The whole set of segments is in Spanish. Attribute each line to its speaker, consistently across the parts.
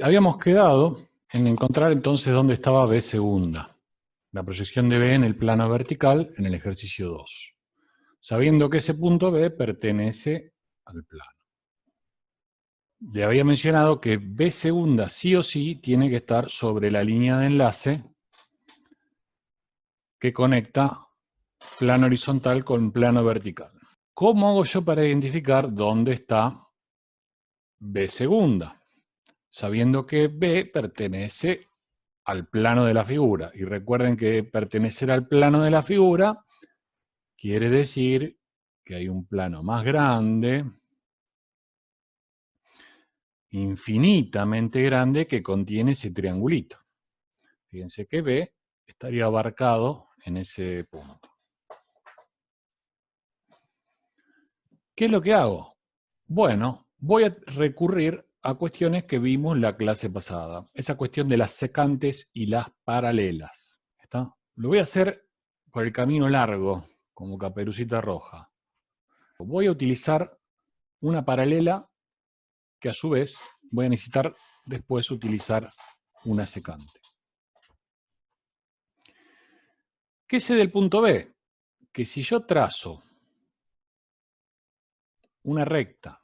Speaker 1: Habíamos quedado en encontrar entonces dónde estaba B segunda, la proyección de B en el plano vertical en el ejercicio 2, sabiendo que ese punto B pertenece al plano. Le había mencionado que B segunda sí o sí tiene que estar sobre la línea de enlace que conecta plano horizontal con plano vertical. ¿Cómo hago yo para identificar dónde está B segunda? Sabiendo que B pertenece al plano de la figura. Y recuerden que pertenecer al plano de la figura quiere decir que hay un plano más grande, infinitamente grande, que contiene ese triangulito. Fíjense que B estaría abarcado en ese punto. ¿Qué es lo que hago? Bueno, voy a recurrir a cuestiones que vimos la clase pasada. Esa cuestión de las secantes y las paralelas. ¿Está? Lo voy a hacer por el camino largo, como Caperucita Roja. Voy a utilizar una paralela que a su vez voy a necesitar después utilizar una secante. ¿Qué sé del punto B? Que si yo trazo una recta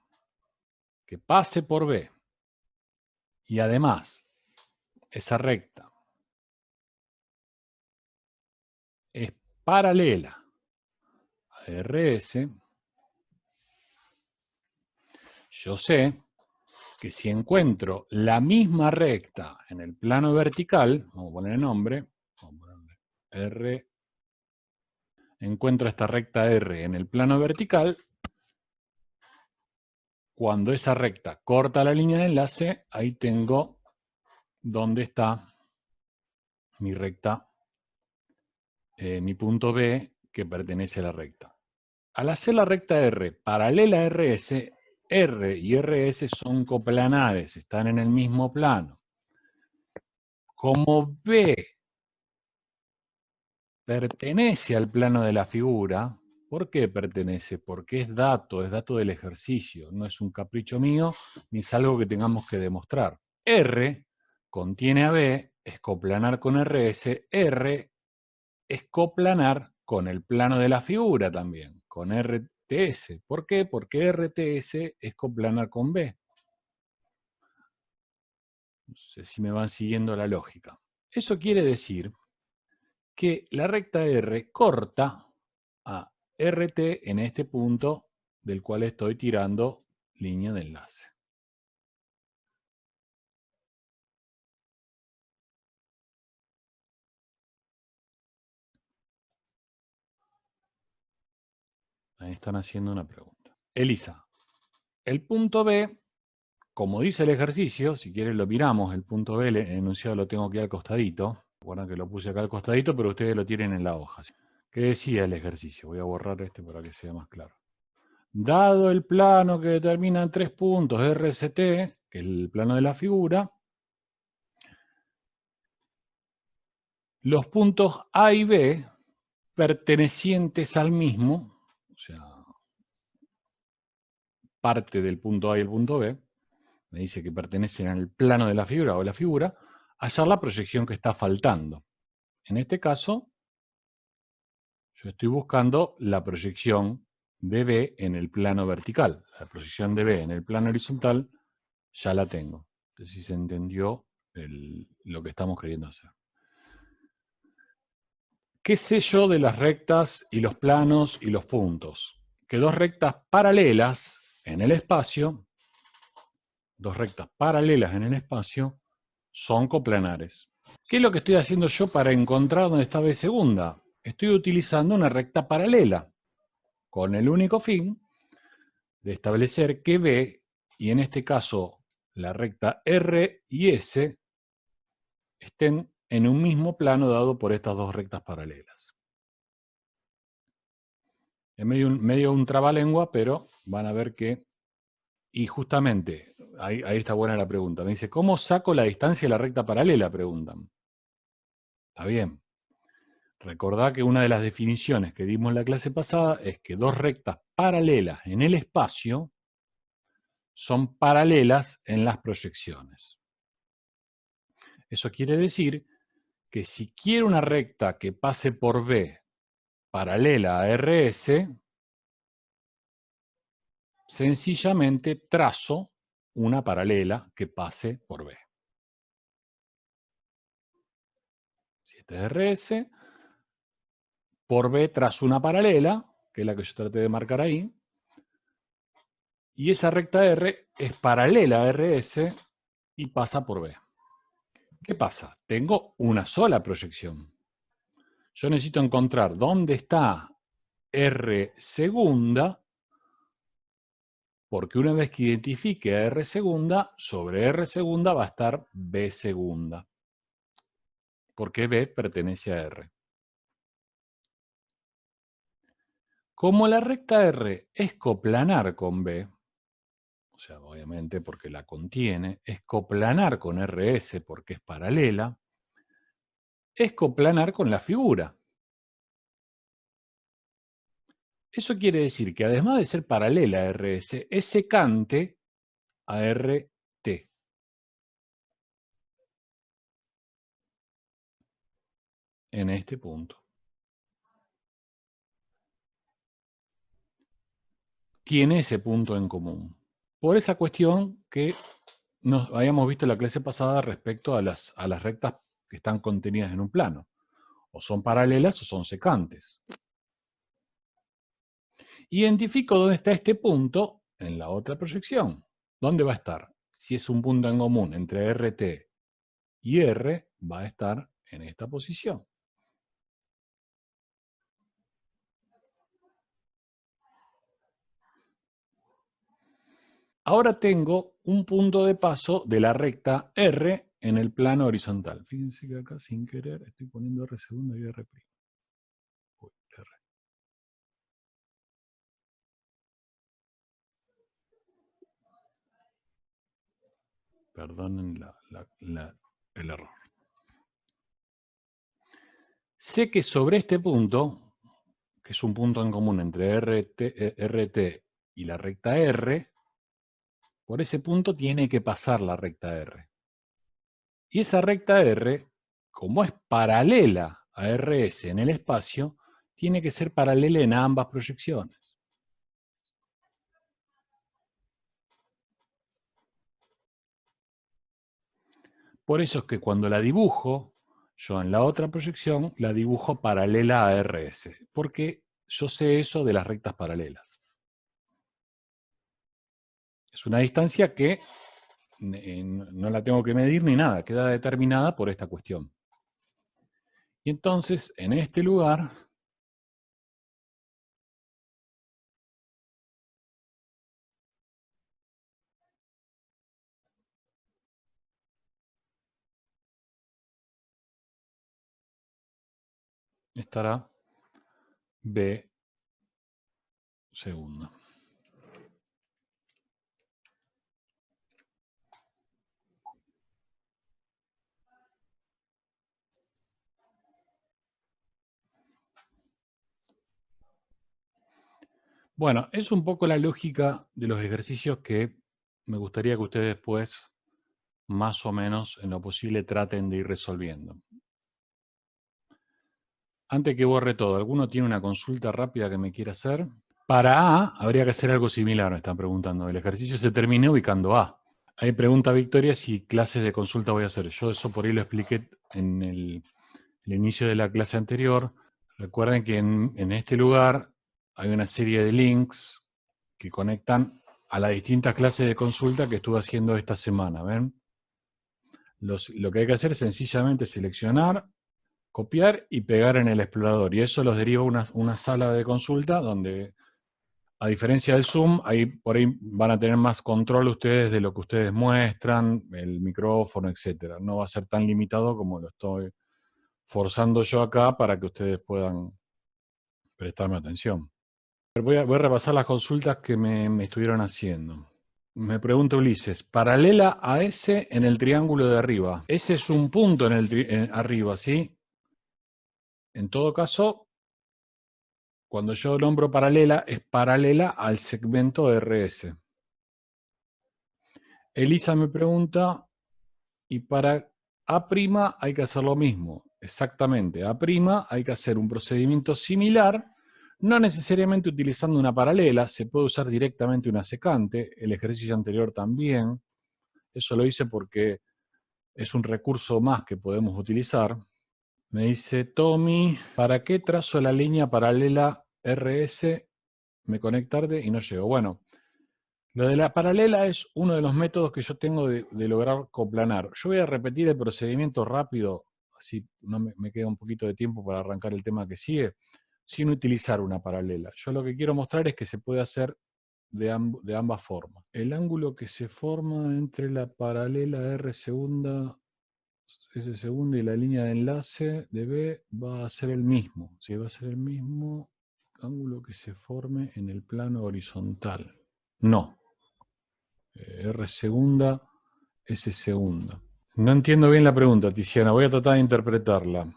Speaker 1: que pase por B y además esa recta es paralela a RS, yo sé que si encuentro la misma recta en el plano vertical, vamos a poner el nombre, vamos a ponerle R, encuentro esta recta R en el plano vertical, cuando esa recta corta la línea de enlace, ahí tengo dónde está mi recta, mi punto B que pertenece a la recta. Al hacer la recta R paralela a RS, R y RS son coplanares, están en el mismo plano. Como B pertenece al plano de la figura, ¿por qué pertenece? Porque es dato del ejercicio, no es un capricho mío, ni es algo que tengamos que demostrar. R contiene a B, es coplanar con RS, R es coplanar con el plano de la figura también, con RTS. ¿Por qué? Porque RTS es coplanar con B. No sé si me van siguiendo la lógica. Eso quiere decir que la recta R corta a RT en este punto del cual estoy tirando línea de enlace. Ahí están haciendo una pregunta. Elisa, el punto B, como dice el ejercicio, si quieren lo miramos, el punto B, el enunciado lo tengo aquí al costadito. Recuerden que lo puse acá al costadito, pero ustedes lo tienen en la hoja. ¿Qué decía el ejercicio? Voy a borrar este para que sea más claro. Dado el plano que determina 3 puntos RCT, que es el plano de la figura, los puntos A y B pertenecientes al mismo, o sea, parte del punto A y el punto B, me dice que pertenecen al plano de la figura o la figura, hallar la proyección que está faltando. En este caso, yo estoy buscando la proyección de B en el plano vertical. La proyección de B en el plano horizontal ya la tengo. Entonces, si se entendió lo que estamos queriendo hacer. ¿Qué sé yo de las rectas y los planos y los puntos? Que dos rectas paralelas en el espacio, son coplanares. ¿Qué es lo que estoy haciendo yo para encontrar dónde está B segunda? Estoy utilizando una recta paralela, con el único fin de establecer que B, y en este caso la recta R y S, estén en un mismo plano dado por estas dos rectas paralelas. Es medio un trabalengua, pero van a ver que... Y justamente, ahí está buena la pregunta. Me dice, ¿cómo saco la distancia de la recta paralela? Preguntan. Está bien. Recordá que una de las definiciones que dimos en la clase pasada es que dos rectas paralelas en el espacio son paralelas en las proyecciones. Eso quiere decir que si quiero una recta que pase por B paralela a RS, sencillamente trazo una paralela que pase por B. Si este es RS, por B trazo una paralela, que es la que yo traté de marcar ahí, y esa recta R es paralela a RS y pasa por B. ¿Qué pasa? Tengo una sola proyección. Yo necesito encontrar dónde está R segunda, porque una vez que identifique a R segunda, sobre R segunda va a estar B segunda, porque B pertenece a R. Como la recta R es coplanar con B, o sea, obviamente porque la contiene, es coplanar con RS porque es paralela, es coplanar con la figura. Eso quiere decir que además de ser paralela a RS, es secante a RT. En este punto. Tiene ese punto en común. Por esa cuestión que nos habíamos visto en la clase pasada respecto a las rectas que están contenidas en un plano. O son paralelas o son secantes. Identifico dónde está este punto en la otra proyección. ¿Dónde va a estar? Si es un punto en común entre RT y R, va a estar en esta posición. Ahora tengo un punto de paso de la recta R en el plano horizontal. Fíjense que acá sin querer estoy poniendo R segunda y R prima. Uy, R. Perdonen el error. Sé que sobre este punto, que es un punto en común entre RT y la recta R, por ese punto tiene que pasar la recta R. Y esa recta R, como es paralela a RS en el espacio, tiene que ser paralela en ambas proyecciones. Por eso es que cuando la dibujo, yo en la otra proyección la dibujo paralela a RS, porque yo sé eso de las rectas paralelas. Es una distancia que no la tengo que medir ni nada, queda determinada por esta cuestión. Y entonces, en este lugar, estará B segunda. Bueno, es un poco la lógica de los ejercicios que me gustaría que ustedes después, más o menos, en lo posible, traten de ir resolviendo. Antes que borre todo, ¿alguno tiene una consulta rápida que me quiera hacer? Para A, habría que hacer algo similar, me están preguntando. El ejercicio se termina ubicando A. Ahí pregunta Victoria si clases de consulta voy a hacer. Yo eso por ahí lo expliqué en el inicio de la clase anterior. Recuerden que en este lugar hay una serie de links que conectan a las distintas clases de consulta que estuve haciendo esta semana. ¿Ven? Lo que hay que hacer es sencillamente seleccionar, copiar y pegar en el explorador. Y eso los deriva a una sala de consulta donde, a diferencia del Zoom, ahí por ahí van a tener más control ustedes de lo que ustedes muestran, el micrófono, etc. No va a ser tan limitado como lo estoy forzando yo acá para que ustedes puedan prestarme atención. Voy a repasar las consultas que me estuvieron haciendo. Me pregunta Ulises, paralela a S en el triángulo de arriba. Ese es un punto en el arriba, ¿sí? En todo caso, cuando yo nombro paralela, es paralela al segmento RS. Elisa me pregunta, ¿y para A' hay que hacer lo mismo, exactamente. A' hay que hacer un procedimiento similar, no necesariamente utilizando una paralela, se puede usar directamente una secante, el ejercicio anterior también. Eso lo hice porque es un recurso más que podemos utilizar. Me dice Tommy, ¿para qué trazo la línea paralela RS? Me conecté tarde y no llego. Bueno, lo de la paralela es uno de los métodos que yo tengo de lograr coplanar. Yo voy a repetir el procedimiento rápido, así no me queda un poquito de tiempo para arrancar el tema que sigue, sin utilizar una paralela. Yo lo que quiero mostrar es que se puede hacer de ambas formas. El ángulo que se forma entre la paralela R segunda, S segunda y la línea de enlace de B va a ser el mismo. Sí, va a ser el mismo ángulo que se forme en el plano horizontal. No. R segunda, S segunda. No entiendo bien la pregunta, Tiziana. Voy a tratar de interpretarla.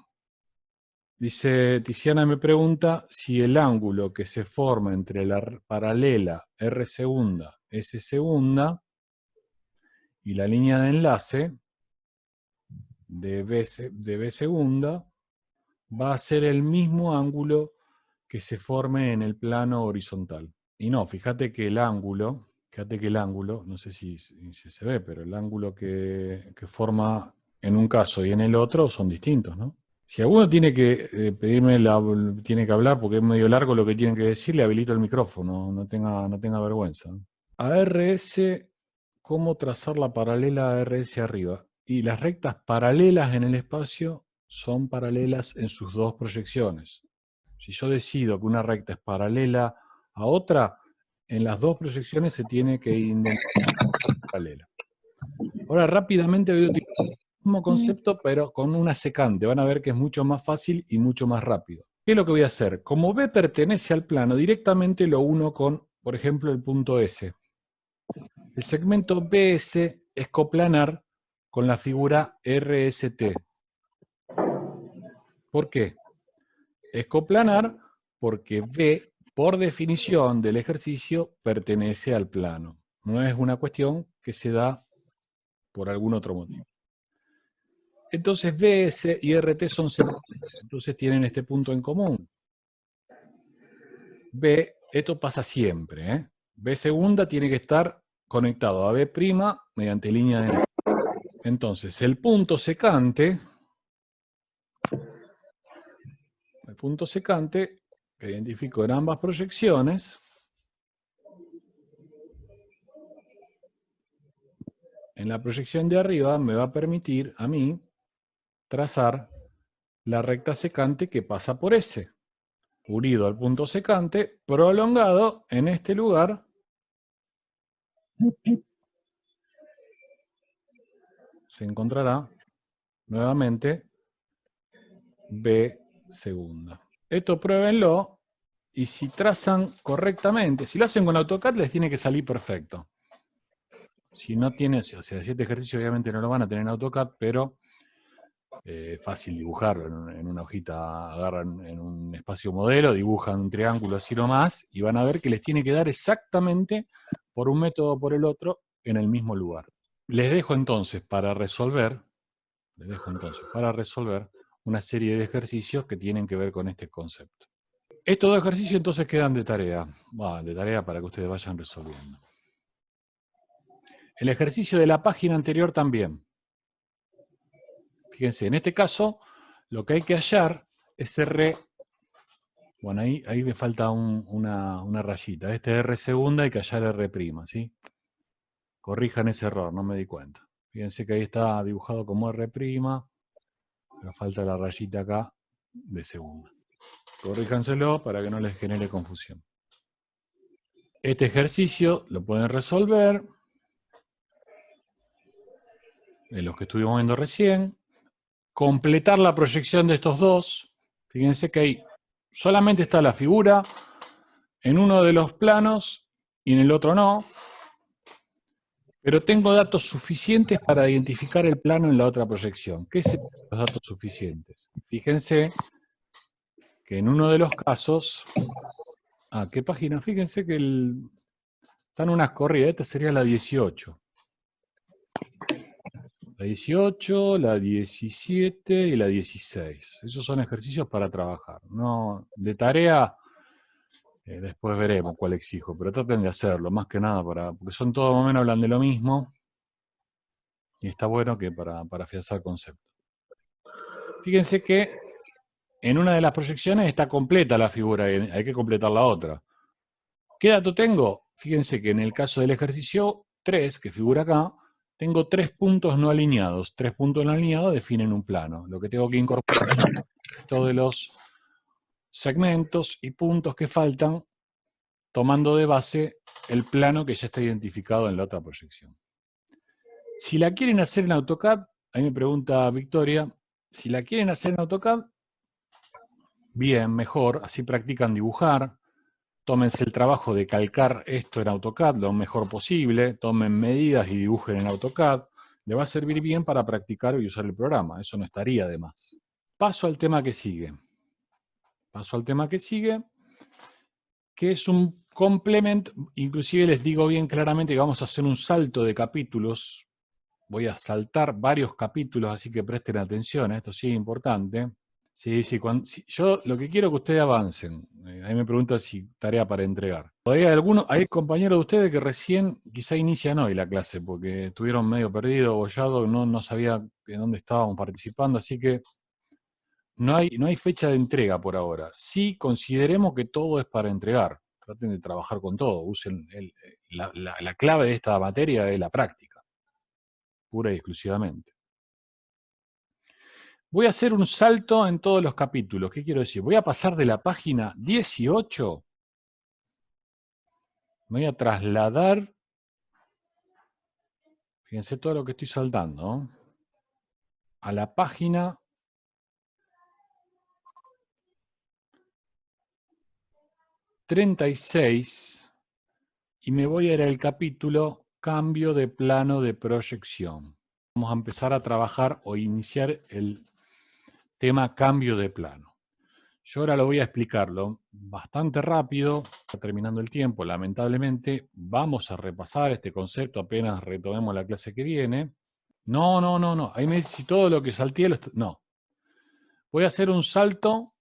Speaker 1: Dice, Tiziana me pregunta si el ángulo que se forma entre la paralela R segunda, S segunda y la línea de enlace de B segunda va a ser el mismo ángulo que se forme en el plano horizontal. Y no, fíjate que el ángulo, no sé si se ve, pero el ángulo que forma en un caso y en el otro son distintos, ¿no? Si alguno tiene que tiene que hablar porque es medio largo lo que tienen que decir, le habilito el micrófono, no tenga vergüenza. A RS, ¿cómo trazar la paralela a RS arriba? Y las rectas paralelas en el espacio son paralelas en sus dos proyecciones. Si yo decido que una recta es paralela a otra, en las dos proyecciones se tiene que indentar paralela. Ahora rápidamente voy a utilizar el mismo concepto, pero con una secante. Van a ver que es mucho más fácil y mucho más rápido. ¿Qué es lo que voy a hacer? Como B pertenece al plano, directamente lo uno con, por ejemplo, el punto S. El segmento BS es coplanar con la figura RST. ¿Por qué? Es coplanar porque B, por definición del ejercicio, pertenece al plano. No es una cuestión que se da por algún otro motivo. Entonces BS y RT son secantes, entonces tienen este punto en común. B, esto pasa siempre, ¿eh? B segunda tiene que estar conectado a B' mediante línea de enlace. Entonces, el punto secante que identifico en ambas proyecciones, en la proyección de arriba me va a permitir a mí trazar la recta secante que pasa por S, unido al punto secante, prolongado en este lugar, se encontrará nuevamente B segunda. Esto pruébenlo, y si trazan correctamente, si lo hacen con AutoCAD les tiene que salir perfecto. Si no tiene, o sea, si este ejercicio obviamente no lo van a tener en AutoCAD, pero fácil dibujar en una hojita, agarran en un espacio modelo, dibujan un triángulo así nomás, y van a ver que les tiene que dar exactamente por un método o por el otro en el mismo lugar. Les dejo entonces para resolver una serie de ejercicios que tienen que ver con este concepto. Estos dos ejercicios entonces quedan de tarea para que ustedes vayan resolviendo. El ejercicio de la página anterior también. Fíjense, en este caso, lo que hay que hallar es R. Bueno, ahí me falta una rayita. Este R segunda hay que hallar R', ¿sí? Corrijan ese error, no me di cuenta. Fíjense que ahí está dibujado como R', pero falta la rayita acá de segunda. Corríjanselo para que no les genere confusión. Este ejercicio lo pueden resolver en los que estuvimos viendo recién. Completar la proyección de estos dos. Fíjense que ahí solamente está la figura en uno de los planos y en el otro no. Pero tengo datos suficientes para identificar el plano en la otra proyección. ¿Qué son los datos suficientes? Fíjense que en uno de los casos... ¿qué página? Fíjense que están unas corridas. Esta sería la 18. La 18, la 17 y la 16. Esos son ejercicios para trabajar. No, de tarea, después veremos cuál exijo, pero traten de hacerlo, más que nada, porque son todos más o menos hablan de lo mismo, y está bueno que para afianzar conceptos. Fíjense que en una de las proyecciones está completa la figura, y hay que completar la otra. ¿Qué dato tengo? Fíjense que en el caso del ejercicio 3, que figura acá, tengo 3 puntos no alineados. 3 puntos no alineados definen un plano. Lo que tengo que incorporar son todos los segmentos y puntos que faltan, tomando de base el plano que ya está identificado en la otra proyección. Si la quieren hacer en AutoCAD, ahí me pregunta Victoria, si la quieren hacer en AutoCAD, bien, mejor, así practican dibujar. Tómense el trabajo de calcar esto en AutoCAD lo mejor posible, tomen medidas y dibujen en AutoCAD. Le va a servir bien para practicar y usar el programa, eso no estaría de más. Paso al tema que sigue. Paso al tema que sigue, que es un complemento. Inclusive les digo bien claramente que vamos a hacer un salto de capítulos. Voy a saltar varios capítulos, así que presten atención, esto sí es importante. Sí, yo lo que quiero es que ustedes avancen. Ahí me preguntan si tarea para entregar. Todavía hay compañeros de ustedes que recién quizá inician hoy la clase, porque estuvieron medio perdidos, bollados, no sabía en dónde estábamos participando, así que no hay fecha de entrega por ahora. Sí consideremos que todo es para entregar. Traten de trabajar con todo. Usen la clave de esta materia es la práctica, pura y exclusivamente. Voy a hacer un salto en todos los capítulos. ¿Qué quiero decir? Voy a pasar de la página 18. Me voy a trasladar. Fíjense todo lo que estoy saltando, ¿no? A la página 36 y me voy a ir al capítulo Cambio de plano de proyección. Vamos a empezar a trabajar o iniciar el tema cambio de plano. Yo ahora lo voy a explicarlo bastante rápido, está terminando el tiempo, lamentablemente. Vamos a repasar este concepto apenas retomemos la clase que viene. No. Ahí me dice si todo lo que salté no. Voy a hacer un salto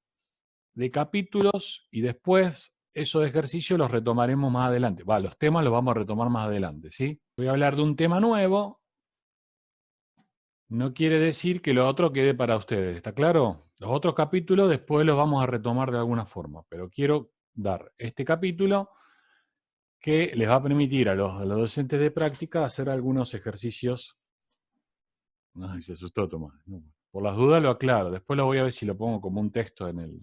Speaker 1: de capítulos y después esos ejercicios los retomaremos más adelante. Los temas los vamos a retomar más adelante, ¿sí? Voy a hablar de un tema nuevo. No quiere decir que lo otro quede para ustedes, ¿está claro? Los otros capítulos después los vamos a retomar de alguna forma, pero quiero dar este capítulo que les va a permitir a los docentes de práctica hacer algunos ejercicios. Ay, se asustó Tomás. No, por las dudas lo aclaro, después lo voy a ver si lo pongo como un texto en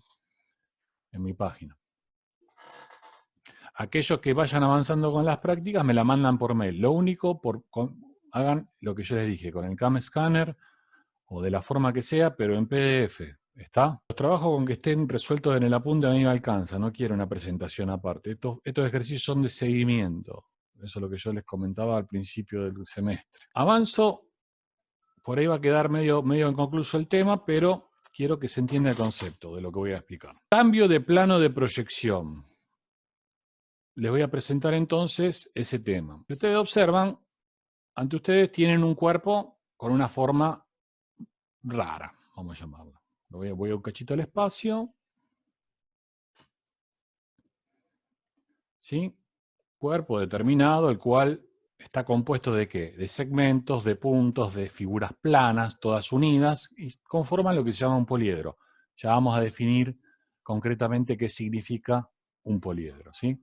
Speaker 1: mi página. Aquellos que vayan avanzando con las prácticas me la mandan por mail. Lo único, hagan lo que yo les dije, con el CAM Scanner o de la forma que sea, pero en PDF. ¿Está? Los trabajos con que estén resueltos en el apunte a mí me alcanza, no quiero una presentación aparte. Estos ejercicios son de seguimiento. Eso es lo que yo les comentaba al principio del semestre. Avanzo, por ahí va a quedar medio inconcluso el tema, pero quiero que se entienda el concepto de lo que voy a explicar. Cambio de plano de proyección. Les voy a presentar entonces ese tema. Si ustedes observan, ante ustedes tienen un cuerpo con una forma rara, vamos a llamarla. Voy a un cachito al espacio. ¿Sí? Cuerpo determinado, el cual está compuesto de ¿qué? De segmentos, de puntos, de figuras planas, todas unidas, y conforman lo que se llama un poliedro. Ya vamos a definir concretamente qué significa un poliedro, ¿sí?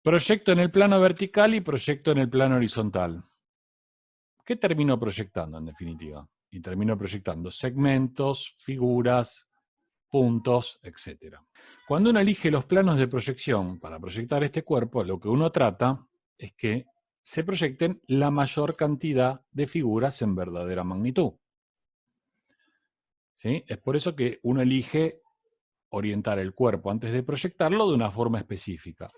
Speaker 1: Proyecto en el plano vertical y proyecto en el plano horizontal. ¿Qué termino proyectando en definitiva? Y termino proyectando segmentos, figuras, puntos, etc. Cuando uno elige los planos de proyección para proyectar este cuerpo, lo que uno trata es que se proyecten la mayor cantidad de figuras en verdadera magnitud. ¿Sí? Es por eso que uno elige orientar el cuerpo antes de proyectarlo de una forma específica.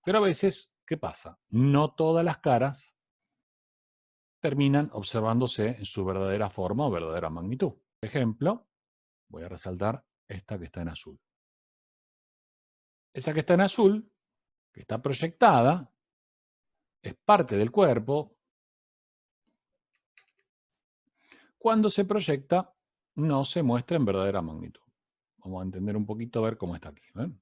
Speaker 1: Pero a veces, ¿qué pasa? No todas las caras terminan observándose en su verdadera forma o verdadera magnitud. Por ejemplo, voy a resaltar esta que está en azul. Esa que está en azul, que está proyectada, es parte del cuerpo, cuando se proyecta no se muestra en verdadera magnitud. Vamos a entender un poquito, a ver cómo está aquí. ¿Ven?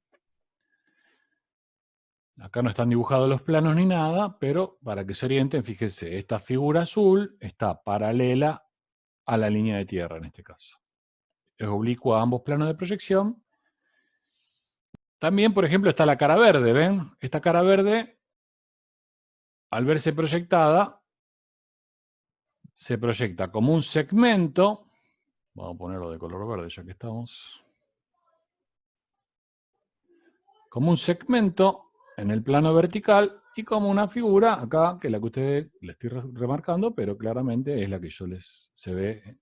Speaker 1: Acá no están dibujados los planos ni nada, pero para que se orienten, fíjense, esta figura azul está paralela a la línea de tierra en este caso. Es oblicua a ambos planos de proyección. También, por ejemplo, está la cara verde, ¿ven? Esta cara verde, al verse proyectada, se proyecta como un segmento. Vamos a ponerlo de color verde ya que estamos. Como un segmento en el plano vertical y como una figura acá, que es la que ustedes le estoy remarcando, pero claramente es la que se ve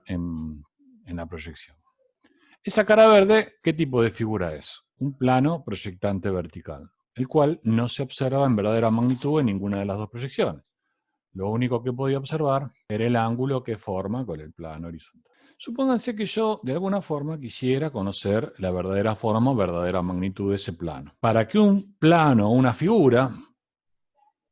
Speaker 1: en la proyección. Esa cara verde, ¿qué tipo de figura es? Un plano proyectante vertical, el cual no se observa en verdadera magnitud en ninguna de las dos proyecciones. Lo único que podía observar era el ángulo que forma con el plano horizontal. Supónganse que yo, de alguna forma, quisiera conocer la verdadera forma o verdadera magnitud de ese plano. Para que un plano o una figura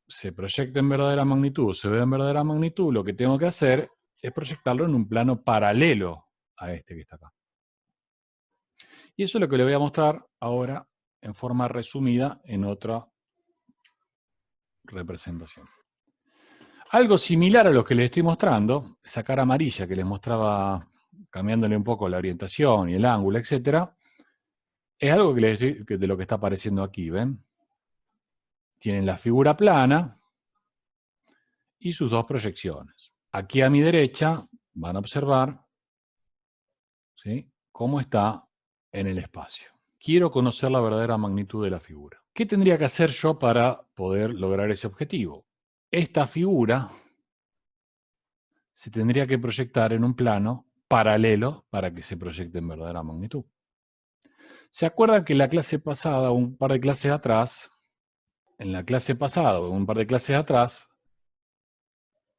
Speaker 1: se proyecte en verdadera magnitud, se vea en verdadera magnitud, lo que tengo que hacer es proyectarlo en un plano paralelo a este que está acá. Y eso es lo que le voy a mostrar ahora en forma resumida en otra representación. Algo similar a lo que les estoy mostrando, esa cara amarilla que les mostraba cambiándole un poco la orientación y el ángulo, etc., es algo de lo que está apareciendo aquí, ¿ven? Tienen la figura plana y sus dos proyecciones. Aquí a mi derecha van a observar, ¿sí?, cómo está en el espacio. Quiero conocer la verdadera magnitud de la figura. ¿Qué tendría que hacer yo para poder lograr ese objetivo? Esta figura se tendría que proyectar en un plano paralelo para que se proyecte en verdadera magnitud. ¿Se acuerdan que en la clase pasada, un par de clases atrás,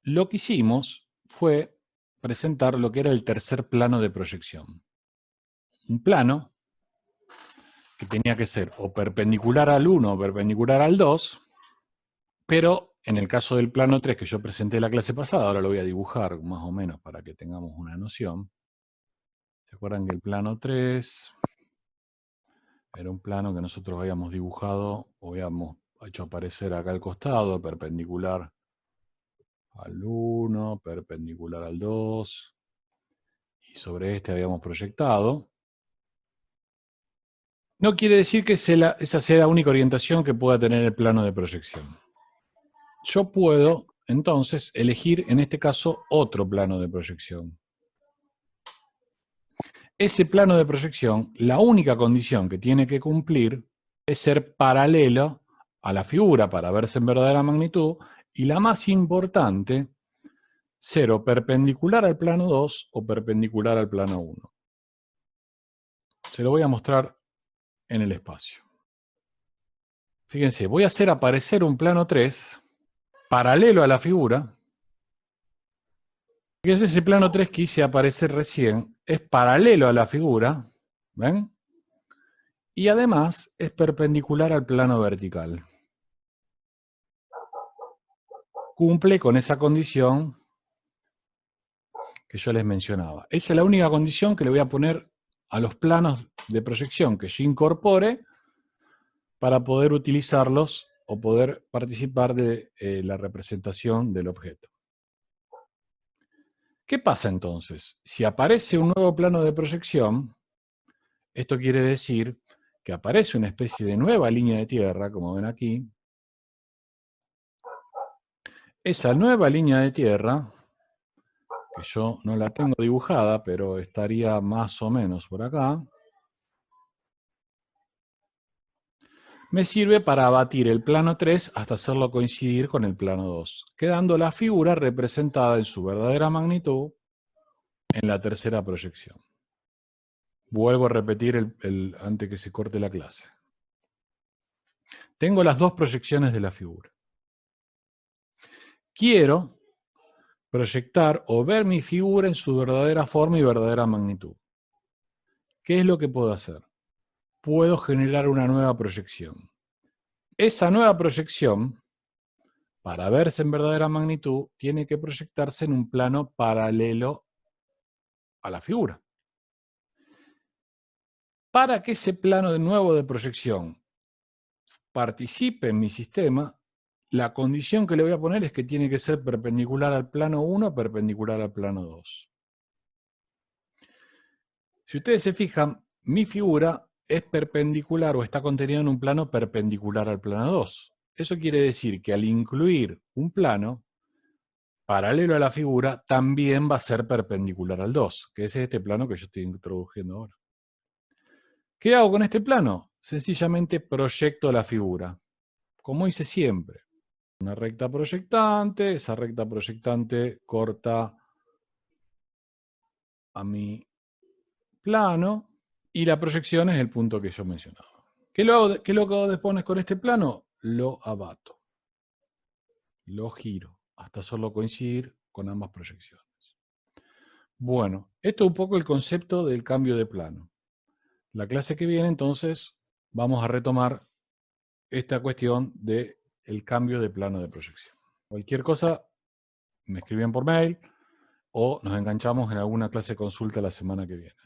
Speaker 1: lo que hicimos fue presentar lo que era el tercer plano de proyección? Un plano que tenía que ser o perpendicular al 1 o perpendicular al 2, pero en el caso del plano 3 que yo presenté la clase pasada, ahora lo voy a dibujar más o menos para que tengamos una noción. ¿Se acuerdan que el plano 3 era un plano que nosotros habíamos dibujado o habíamos hecho aparecer acá al costado, perpendicular al 1, perpendicular al 2, y sobre este habíamos proyectado? No quiere decir que esa sea la única orientación que pueda tener el plano de proyección. Yo puedo, entonces, elegir, en este caso, otro plano de proyección. Ese plano de proyección, la única condición que tiene que cumplir es ser paralelo a la figura para verse en verdadera magnitud, y la más importante, ser o perpendicular al plano 2 o perpendicular al plano 1. Se lo voy a mostrar en el espacio. Fíjense, voy a hacer aparecer un plano 3 paralelo a la figura. Fíjense, ese plano 3 que hice aparecer recién es paralelo a la figura, ¿ven? Y además es perpendicular al plano vertical. Cumple con esa condición que yo les mencionaba. Esa es la única condición que le voy a poner a los planos de proyección que yo incorpore para poder utilizarlos o poder participar de la representación del objeto. ¿Qué pasa entonces? Si aparece un nuevo plano de proyección, esto quiere decir que aparece una especie de nueva línea de tierra, como ven aquí. Esa nueva línea de tierra, que yo no la tengo dibujada, pero estaría más o menos por acá, me sirve para abatir el plano 3 hasta hacerlo coincidir con el plano 2, quedando la figura representada en su verdadera magnitud en la tercera proyección. Vuelvo a repetir antes que se corte la clase. Tengo las dos proyecciones de la figura. Quiero proyectar o ver mi figura en su verdadera forma y verdadera magnitud. ¿Qué es lo que puedo hacer? Puedo generar una nueva proyección. Esa nueva proyección, para verse en verdadera magnitud, tiene que proyectarse en un plano paralelo a la figura. Para que ese plano de nuevo de proyección participe en mi sistema, la condición que le voy a poner es que tiene que ser perpendicular al plano 1, perpendicular al plano 2. Si ustedes se fijan, mi figura es perpendicular o está contenida en un plano perpendicular al plano 2. Eso quiere decir que al incluir un plano paralelo a la figura, también va a ser perpendicular al 2, que es este plano que yo estoy introduciendo ahora. ¿Qué hago con este plano? Sencillamente proyecto la figura, como hice siempre. Una recta proyectante, esa recta proyectante corta a mi plano, y la proyección es el punto que yo mencionaba. ¿Qué lo hago después con este plano? Lo abato, lo giro, hasta hacerlo coincidir con ambas proyecciones. Bueno, esto es un poco el concepto del cambio de plano. La clase que viene, entonces, vamos a retomar esta cuestión del cambio de plano de proyección. Cualquier cosa, me escriben por mail o nos enganchamos en alguna clase de consulta la semana que viene.